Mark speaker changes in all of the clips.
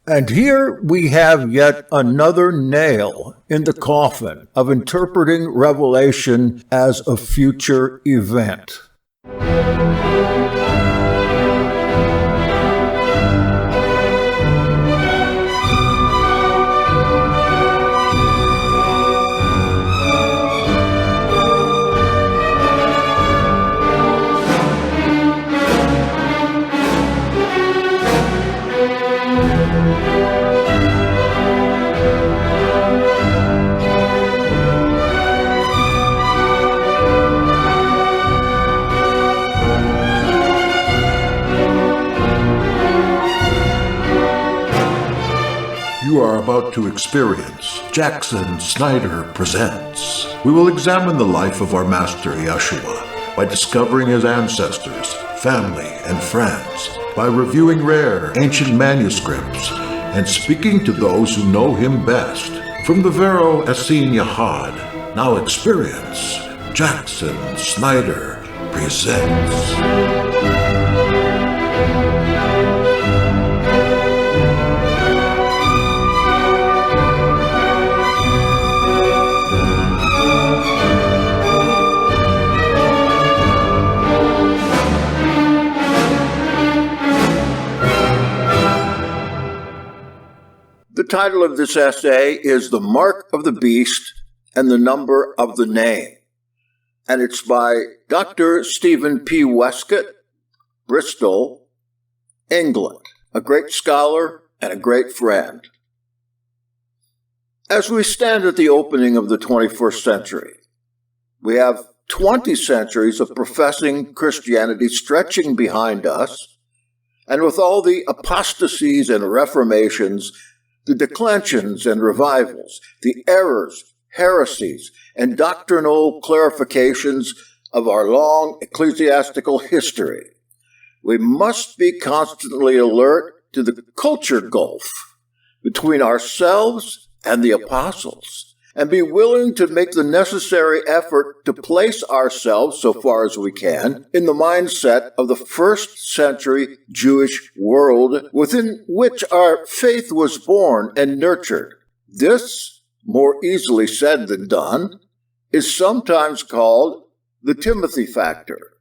Speaker 1: And here we have yet another nail in the coffin of interpreting Revelation as a future event.
Speaker 2: You are about to experience Jackson Snyder Presents. We will examine the life of our Master Yeshua by discovering his ancestors, family, and friends, by reviewing rare ancient manuscripts, and speaking to those who know him best. From the Vero Essene Yahad, now experience Jackson Snyder Presents.
Speaker 1: The title of this essay is The Mark of the Beast and the Number of the Name, and it's by Dr. Stephen P. Wescott, Bristol, England, a great scholar and a great friend. As we stand at the opening of the 21st century, we have 20 centuries of professing Christianity stretching behind us, and with all the apostasies and reformations, the declensions and revivals, the errors, heresies, and doctrinal clarifications of our long ecclesiastical history, we must be constantly alert to the culture gulf between ourselves and the apostles, and be willing to make the necessary effort to place ourselves, so far as we can, in the mindset of the first century Jewish world within which our faith was born and nurtured. This, more easily said than done, is sometimes called the Timothy factor.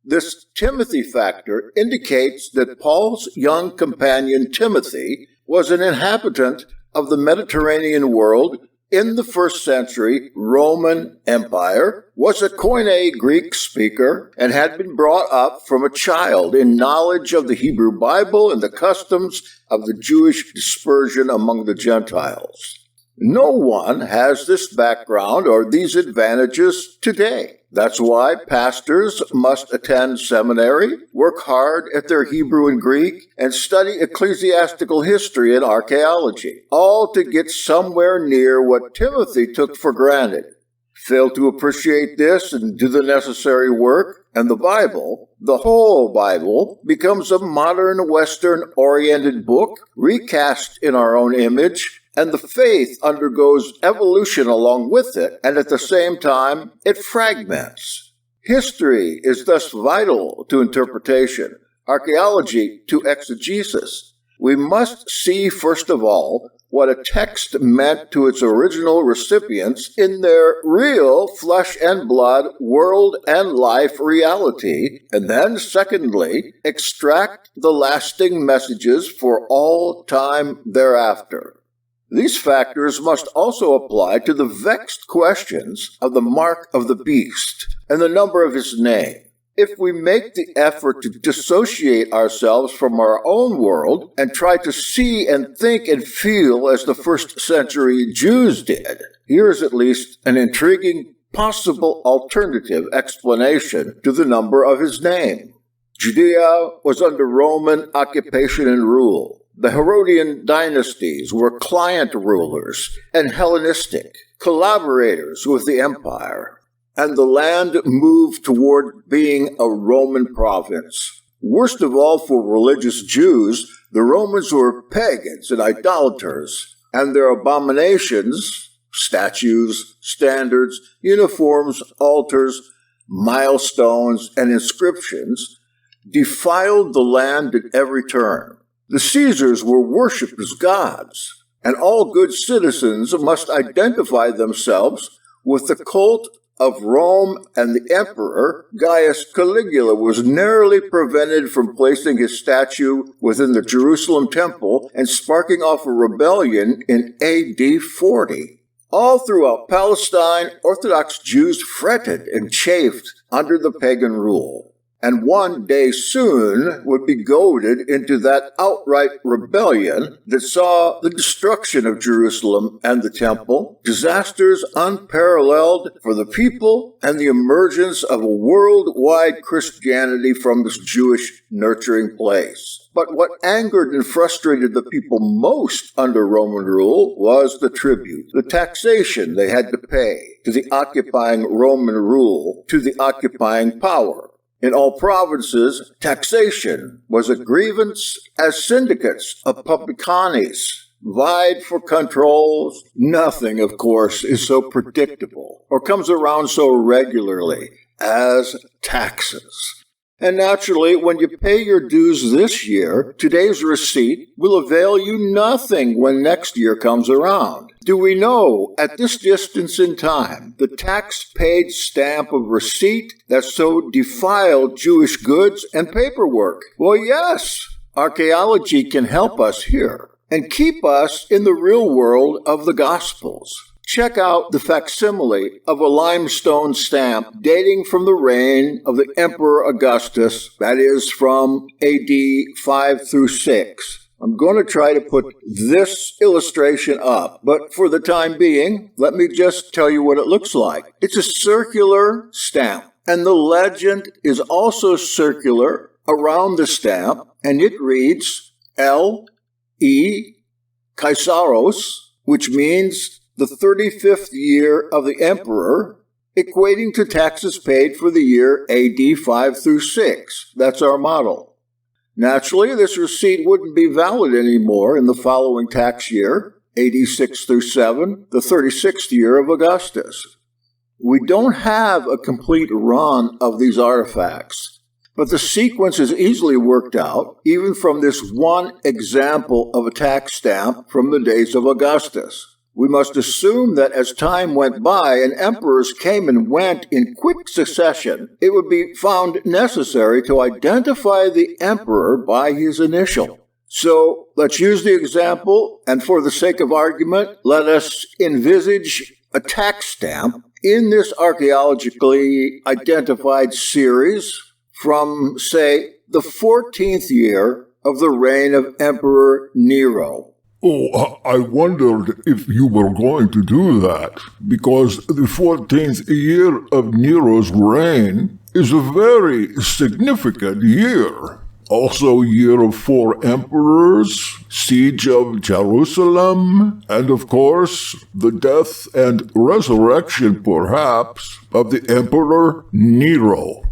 Speaker 1: This Timothy factor indicates that Paul's young companion Timothy was an inhabitant of the Mediterranean world in the first century Roman Empire, was a Koine Greek speaker, and had been brought up from a child in knowledge of the Hebrew Bible and the customs of the Jewish dispersion among the Gentiles. No one has this background or these advantages today. That's why pastors must attend seminary, work hard at their Hebrew and Greek, and study ecclesiastical history and archaeology, all to get somewhere near what Timothy took for granted. Fail to appreciate this and do the necessary work, and the Bible, the whole Bible, becomes a modern Western-oriented book, recast in our own image, and the faith undergoes evolution along with it, and at the same time, it fragments. History is thus vital to interpretation, archaeology to exegesis. We must see, first of all, what a text meant to its original recipients in their real flesh and blood, world and life reality, and then, secondly, extract the lasting messages for all time thereafter. These factors must also apply to the vexed questions of the mark of the beast and the number of his name. If we make the effort to dissociate ourselves from our own world and try to see and think and feel as the first century Jews did, here is at least an intriguing possible alternative explanation to the number of his name. Judea was under Roman occupation and rule. The Herodian dynasties were client rulers and Hellenistic, collaborators with the empire, and the land moved toward being a Roman province. Worst of all for religious Jews, the Romans were pagans and idolaters, and their abominations, statues, standards, uniforms, altars, milestones, and inscriptions defiled the land at every turn. The Caesars were worshipped as gods, and all good citizens must identify themselves with the cult of Rome, and the emperor, Gaius Caligula, was narrowly prevented from placing his statue within the Jerusalem temple and sparking off a rebellion in AD 40. All throughout Palestine, Orthodox Jews fretted and chafed under the pagan rule, and one day soon would be goaded into that outright rebellion that saw the destruction of Jerusalem and the temple, disasters unparalleled for the people, and the emergence of a worldwide Christianity from this Jewish nurturing place. But what angered and frustrated the people most under Roman rule was the tribute, the taxation they had to pay to the occupying Roman rule, to the occupying power. In all provinces, taxation was a grievance as syndicates of publicanes vied for controls. Nothing, of course, is so predictable or comes around so regularly as taxes. And naturally, when you pay your dues this year, today's receipt will avail you nothing when next year comes around. Do we know, at this distance in time, the tax-paid stamp of receipt that so defiled Jewish goods and paperwork? Well, yes, archaeology can help us here and keep us in the real world of the Gospels. Check out the facsimile of a limestone stamp dating from the reign of the Emperor Augustus, that is from AD 5 through 6. I'm going to try to put this illustration up, but for the time being, let me just tell you what it looks like. It's a circular stamp, and the legend is also circular around the stamp, and it reads L.E. Kaisaros, which means the 35th year of the emperor, equating to taxes paid for the year AD 5 through 6. That's our model. Naturally, this receipt wouldn't be valid anymore in the following tax year, AD 6 through 7, the 36th year of Augustus. We don't have a complete run of these artifacts, but the sequence is easily worked out, even from this one example of a tax stamp from the days of Augustus. We must assume that as time went by and emperors came and went in quick succession, it would be found necessary to identify the emperor by his initial. So let's use the example, and for the sake of argument, let us envisage a tax stamp in this archaeologically identified series from, say, the 14th year of the reign of Emperor Nero.
Speaker 2: Oh, I wondered if you were going to do that, because the 14th year of Nero's reign is a very significant year. Also year of 4 emperors, siege of Jerusalem, and of course, the death and resurrection, perhaps, of the Emperor Nero.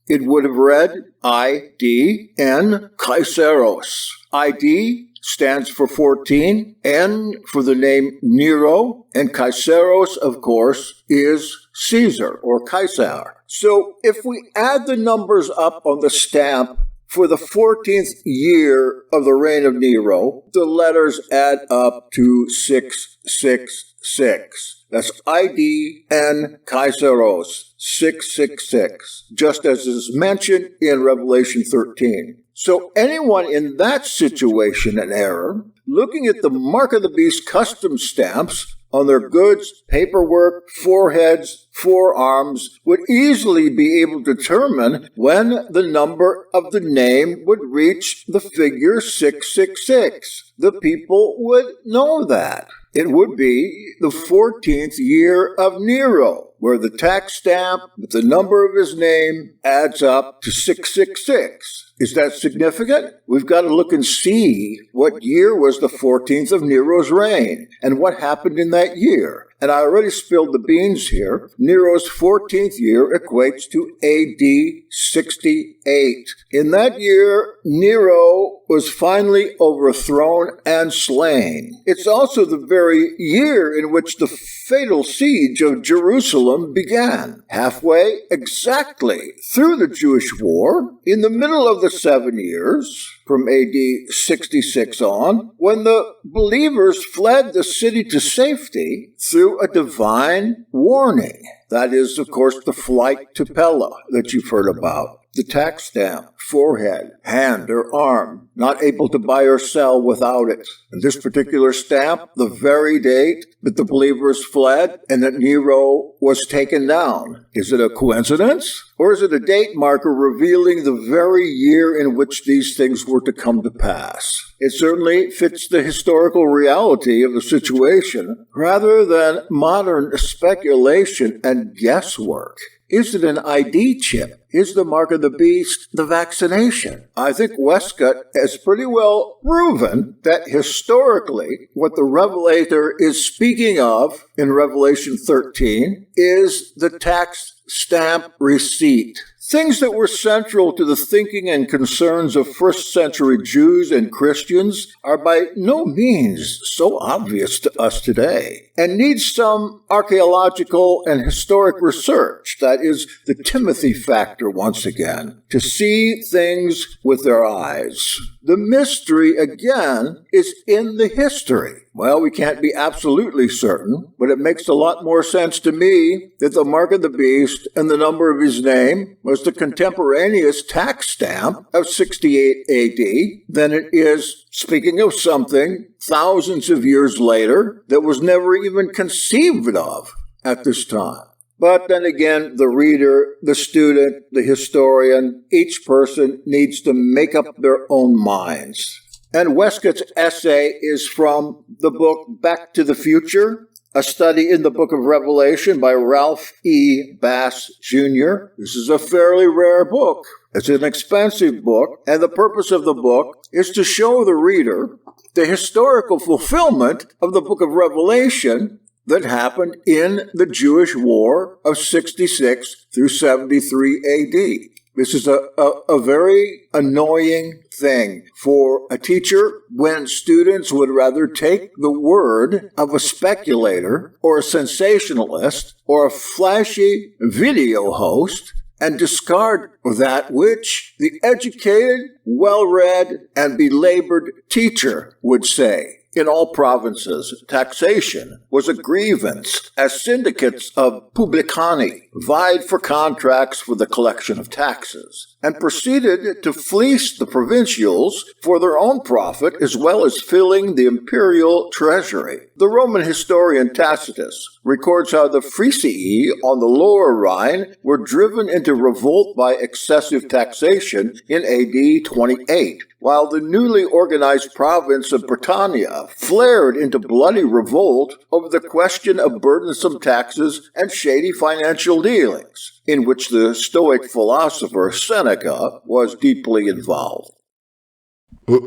Speaker 1: It would have read I.D. N. Kaisaros. I.D. stands for 14, N for the name Nero, and Kaisaros, of course, is Caesar or Caesar. So if we add the numbers up on the stamp for the 14th year of the reign of Nero, the letters add up to 666. That's ID N Kaisaros, 666, just as is mentioned in Revelation 13. So anyone in that situation and error, looking at the Mark of the Beast custom stamps on their goods, paperwork, foreheads, forearms, would easily be able to determine when the number of the name would reach the figure 666. The people would know that. It would be the 14th year of Nero, where the tax stamp with the number of his name adds up to 666. Is that significant? We've got to look and see what year was the 14th of Nero's reign and what happened in that year. And I already spilled the beans here. Nero's 14th year equates to AD 68. In that year, Nero was finally overthrown and slain. It's also the very year in which the fatal siege of Jerusalem began, halfway exactly through the Jewish war, in the middle of the 7 years, from AD 66 on, when the believers fled the city to safety through a divine warning. That is, of course, the flight to Pella that you've heard about. The tax stamp, forehead, hand, or arm, not able to buy or sell without it. And this particular stamp, the very date that the believers fled and that Nero was taken down. Is it a coincidence? Or is it a date marker revealing the very year in which these things were to come to pass? It certainly fits the historical reality of the situation rather than modern speculation and guesswork. Is it an ID chip? Is the mark of the beast the vaccination? I think Wescott has pretty well proven that historically what the Revelator is speaking of in Revelation 13 is the tax stamp receipt. Things that were central to the thinking and concerns of first century Jews and Christians are by no means so obvious to us today and need some archaeological and historic research. That is the Timothy factor once again, to see things with their eyes. The mystery, again, is in the history. Well, we can't be absolutely certain, but it makes a lot more sense to me that the mark of the beast and the number of his name was the contemporaneous tax stamp of 68 AD than it is, speaking of something thousands of years later that was never even conceived of at this time. But then again, the reader, the student, the historian, each person needs to make up their own minds. And Wescott's essay is from the book Back to the Future, a study in the book of Revelation by Ralph E. Bass, Jr. This is a fairly rare book. It's an expensive book, and the purpose of the book is to show the reader the historical fulfillment of the book of Revelation that happened in the Jewish War of 66 through 73 AD. This is a very annoying thing for a teacher when students would rather take the word of a speculator or a sensationalist or a flashy video host and discard that which the educated, well-read, and belabored teacher would say. In all provinces, taxation was a grievance, as syndicates of publicani vied for contracts for the collection of taxes, and proceeded to fleece the provincials for their own profit as well as filling the imperial treasury. The Roman historian Tacitus records how the Fricii on the Lower Rhine were driven into revolt by excessive taxation in AD 28. While the newly organized province of Britannia flared into bloody revolt over the question of burdensome taxes and shady financial dealings, in which the Stoic philosopher Seneca was deeply involved.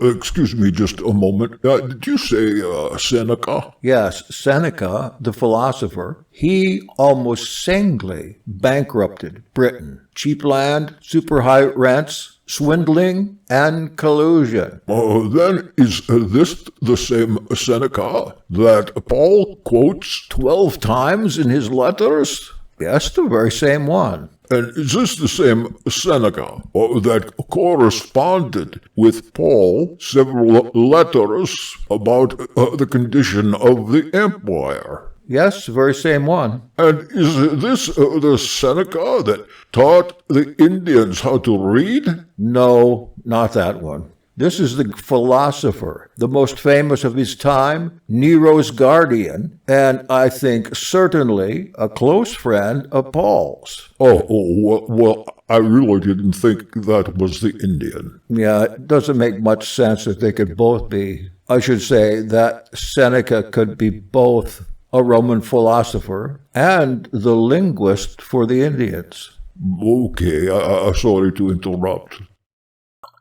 Speaker 2: Excuse me just a moment. Did you say Seneca?
Speaker 1: Yes, Seneca, the philosopher, he almost singly bankrupted Britain. Cheap land, super high rents, swindling, and collusion.
Speaker 2: Then is this the same Seneca that Paul quotes
Speaker 1: 12 times in his letters? Yes, the very same one.
Speaker 2: And is this the same Seneca that corresponded with Paul several letters about the condition of the empire?
Speaker 1: Yes, the very same one.
Speaker 2: And is this the Seneca that taught the Indians how to read?
Speaker 1: No, not that one. This is the philosopher, the most famous of his time, Nero's guardian, and I think certainly a close friend of Paul's.
Speaker 2: Well, I really didn't think that was the Indian.
Speaker 1: Yeah, it doesn't make much sense that they could both be. I should say that Seneca could be both a Roman philosopher and the linguist for the Indians.
Speaker 2: Okay, I'm sorry to interrupt.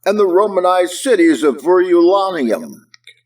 Speaker 1: And the Romanized cities of Verulamium,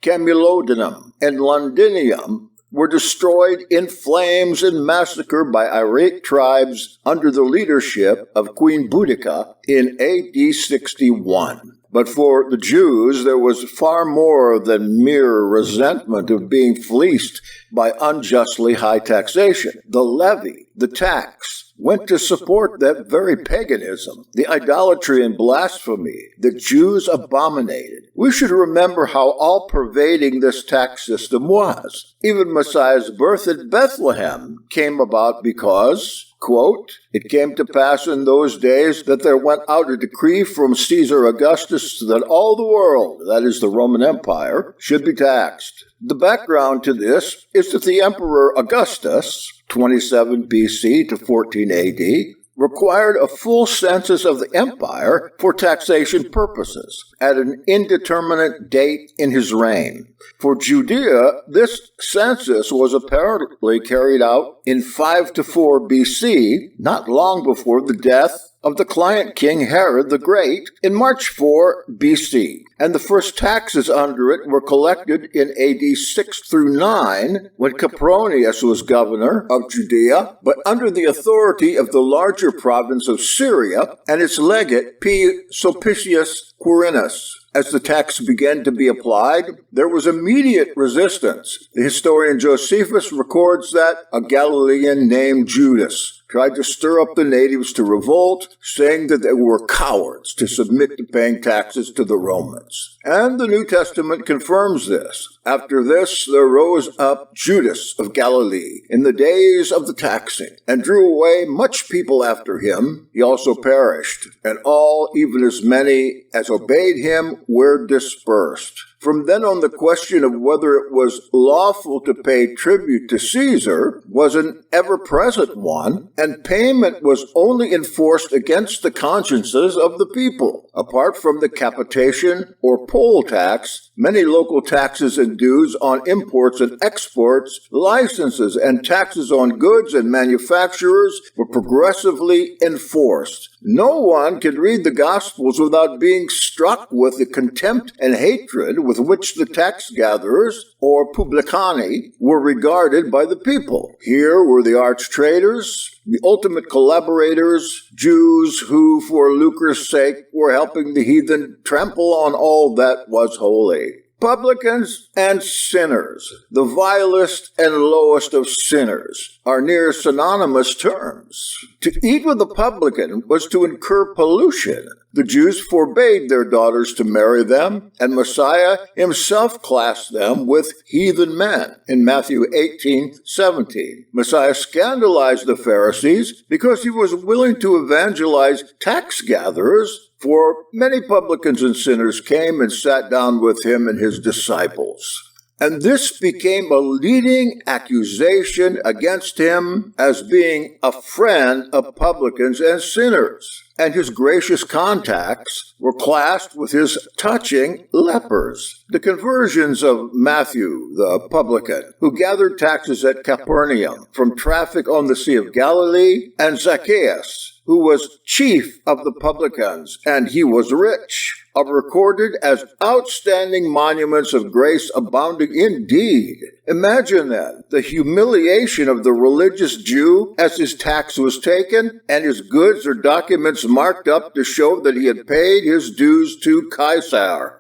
Speaker 1: Camulodunum, and Londinium were destroyed in flames and massacred by irate tribes under the leadership of Queen Boudica in AD 61. But for the Jews, there was far more than mere resentment of being fleeced by unjustly high taxation. The levy, the tax, went to support that very paganism, the idolatry and blasphemy that Jews abominated. We should remember how all-pervading this tax system was. Even Messiah's birth at Bethlehem came about because, quote, "It came to pass in those days that there went out a decree from Caesar Augustus that all the world, that is the Roman Empire, should be taxed." The background to this is that the Emperor Augustus, 27 BC to 14 AD, required a full census of the empire for taxation purposes at an indeterminate date in his reign. For Judea, this census was apparently carried out in 5 to 4 BC, not long before the death of the client king Herod the Great in March 4 BC, and the first taxes under it were collected in AD 6 through 9 when Copronyus was governor of Judea, but under the authority of the larger province of Syria and its legate P. Sulpicius Quirinius. As the tax began to be applied, there was immediate resistance. The historian Josephus records that a Galilean named Judas tried to stir up the natives to revolt, saying that they were cowards to submit to paying taxes to the Romans. And the New Testament confirms this. After this, there rose up Judas of Galilee in the days of the taxing, and drew away much people after him. He also perished, and all, even as many as obeyed him, were dispersed. From then on, the question of whether it was lawful to pay tribute to Caesar was an ever-present one, and payment was only enforced against the consciences of the people. Apart from the capitation or poll tax, many local taxes and dues on imports and exports, licenses and taxes on goods and manufacturers were progressively enforced. No one can read the Gospels without being struck with the contempt and hatred with which the tax gatherers, or publicani, were regarded by the people. Here were the arch traitors, the ultimate collaborators, Jews who, for lucre's sake, were helping the heathen trample on all that was holy. Publicans and sinners, the vilest and lowest of sinners, are near synonymous terms. To eat with a publican was to incur pollution. The Jews forbade their daughters to marry them, and Messiah himself classed them with heathen men in Matthew 18:17. Messiah scandalized the Pharisees because he was willing to evangelize tax gatherers, for many publicans and sinners came and sat down with him and his disciples. And this became a leading accusation against him as being a friend of publicans and sinners. And his gracious contacts were classed with his touching lepers. The conversions of Matthew, the publican, who gathered taxes at Capernaum from traffic on the Sea of Galilee, and Zacchaeus, who was chief of the publicans, and he was rich, are recorded as outstanding monuments of grace abounding indeed. Imagine then the humiliation of the religious Jew as his tax was taken and his goods or documents marked up to show that he had paid his dues to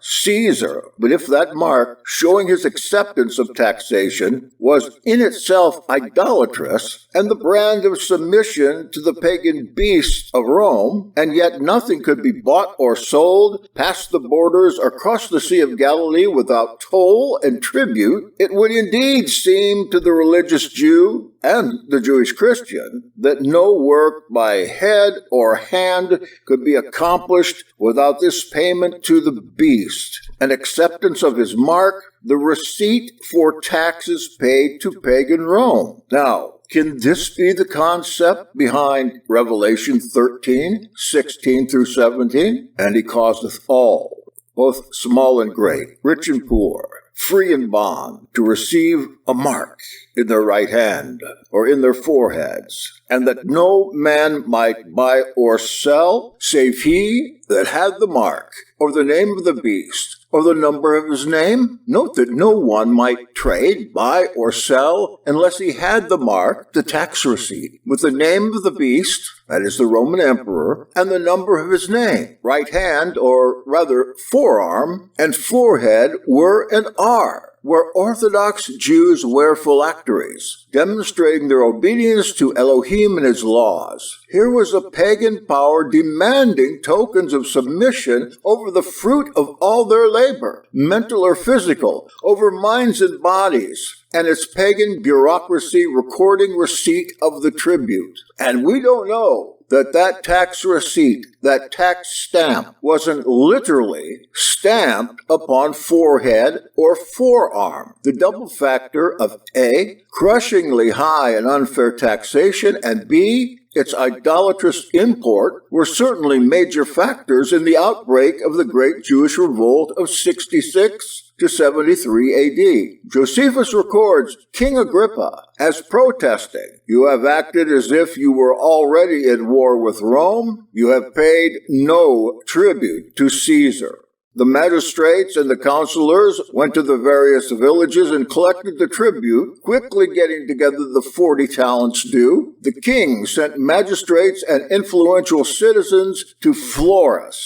Speaker 1: Caesar. But if that mark, showing his acceptance of taxation, was in itself idolatrous and the brand of submission to the pagan beasts of Rome, and yet nothing could be bought or sold, past the borders or cross the Sea of Galilee without toll and tribute, it would indeed seem to the religious Jew and the Jewish Christian that no work by head or hand could be accomplished without this payment to the beast, an acceptance of his mark, the receipt for taxes paid to pagan Rome. Now, can this be the concept behind Revelation 13, 16 through 17? And he causeth all, both small and great, rich and poor, free and bond, to receive a mark in their right hand, or in their foreheads, and that no man might buy or sell, save he that had the mark, or the name of the beast, or the number of his name. Note that no one might trade, buy, or sell unless he had the mark, the tax receipt, with the name of the beast, that is the Roman emperor, and the number of his name. Right hand, or rather forearm, and forehead were and are, where Orthodox Jews wear phylacteries, demonstrating their obedience to Elohim and his laws. Here was a pagan power demanding tokens of submission over the fruit of all their labor, mental or physical, over minds and bodies, and its pagan bureaucracy recording receipt of the tribute. And we don't know that tax receipt, that tax stamp, wasn't literally stamped upon forehead or forearm. The double factor of A, crushingly high and unfair taxation, and B, its idolatrous import, were certainly major factors in the outbreak of the Great Jewish Revolt of 66 to 73 A.D. Josephus records King Agrippa as protesting, "You have acted as if you were already at war with Rome. You have paid no tribute to Caesar." The magistrates and the counselors went to the various villages and collected the tribute, quickly getting together the 40 talents due. The king sent magistrates and influential citizens to Florus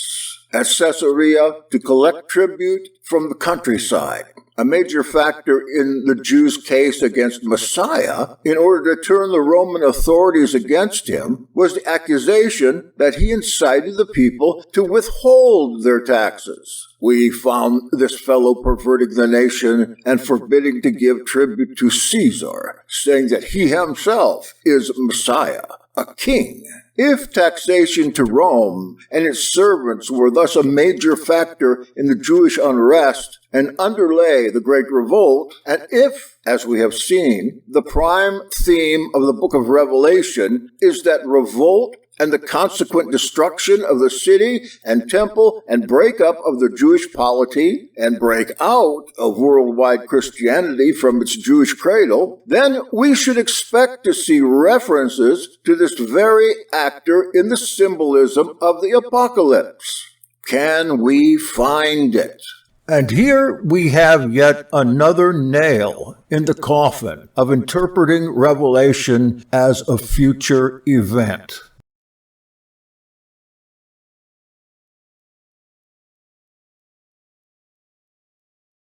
Speaker 1: at Caesarea to collect tribute from the countryside. A major factor in the Jews' case against Messiah, in order to turn the Roman authorities against him, was the accusation that he incited the people to withhold their taxes. We found this fellow perverting the nation and forbidding to give tribute to Caesar, saying that he himself is Messiah, a king. If taxation to Rome and its servants were thus a major factor in the Jewish unrest and underlay the Great Revolt, and if, as we have seen, the prime theme of the book of Revelation is that revolt and the consequent destruction of the city and temple and breakup of the Jewish polity and break out of worldwide Christianity from its Jewish cradle, then we should expect to see references to this very actor in the symbolism of the apocalypse. Can we find it? And here we have yet another nail in the coffin of interpreting Revelation as a future event.